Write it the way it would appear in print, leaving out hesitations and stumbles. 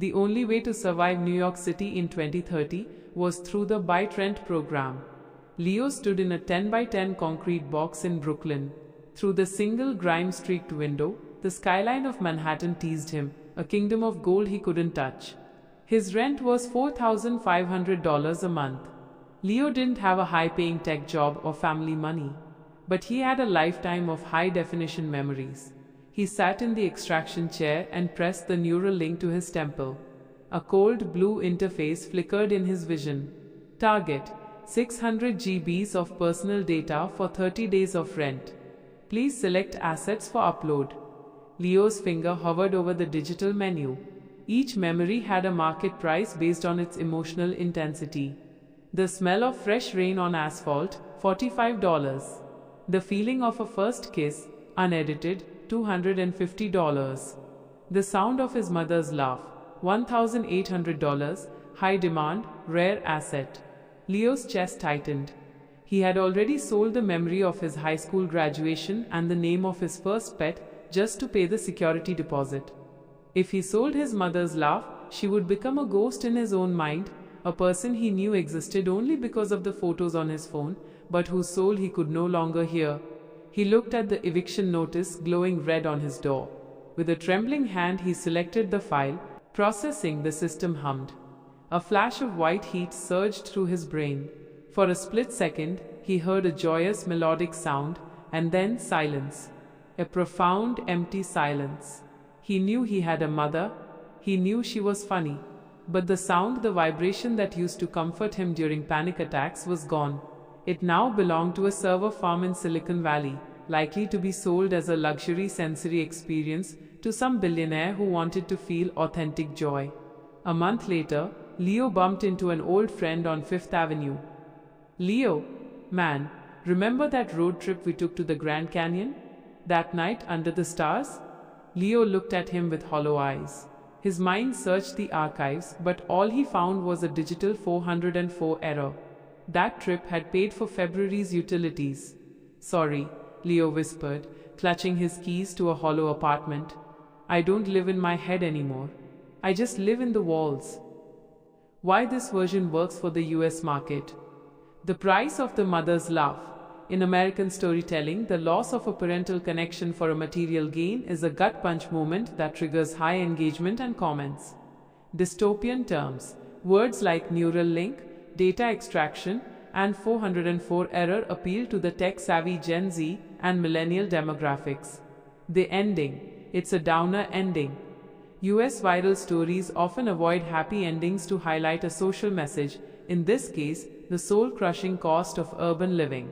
The only way to survive New York City in 2030 was through the ByteRent program. Leo stood in a 10 by 10 concrete box in Brooklyn. Through the single grime-streaked window, the skyline of Manhattan teased him, a kingdom of gold he couldn't touch. His rent was $4,500 a month. Leo didn't have a high-paying tech job or family money, but he had a lifetime of high-definition memories. He sat in the extraction chair and pressed the neural link to his temple. A cold blue interface flickered in his vision. Target: 600 GBs of personal data for 30 days of rent. Please select assets for upload. Leo's finger hovered over the digital menu. Each memory had a market price based on its emotional intensity. The smell of fresh rain on asphalt, $45. The feeling of a first kiss, unedited, $250. The sound of his mother's laugh, $1,800, high demand, rare asset. Leo's chest tightened. He had already sold the memory of his high school graduation and the name of his first pet just to pay the security deposit. If he sold his mother's laugh, she would become a ghost in his own mind, a person he knew existed only because of the photos on his phone, but whose soul he could no longer hear. He looked at the eviction notice glowing red on his door. With a trembling hand he selected the file. Processing, the system hummed. A flash of white heat surged through his brain. For a split second, he heard a joyous melodic sound, and then silence. A profound, empty silence. He knew he had a mother. He knew she was funny. But the sound, the vibration that used to comfort him during panic attacks was gone. It now belonged to a server farm in Silicon Valley, likely to be sold as a luxury sensory experience to some billionaire who wanted to feel authentic joy. A month later, Leo bumped into an old friend on Fifth Avenue. "Leo, man, remember that road trip we took to the Grand Canyon? That night under the stars?" Leo looked at him with hollow eyes. His mind searched the archives, but all he found was a digital 404 error. That trip had paid for February's utilities. "Sorry," Leo whispered, clutching his keys to a hollow apartment. "I don't live in my head anymore. I just live in the walls." Why this version works for the US market. The price of the mother's laugh. In American storytelling, the loss of a parental connection for a material gain is a gut punch moment that triggers high engagement and comments. Dystopian terms. Words like neural link, data extraction, and 404 error appeal to the tech-savvy Gen Z and millennial demographics. The ending. It's a downer ending. US viral stories often avoid happy endings to highlight a social message, in this case, the soul-crushing cost of urban living.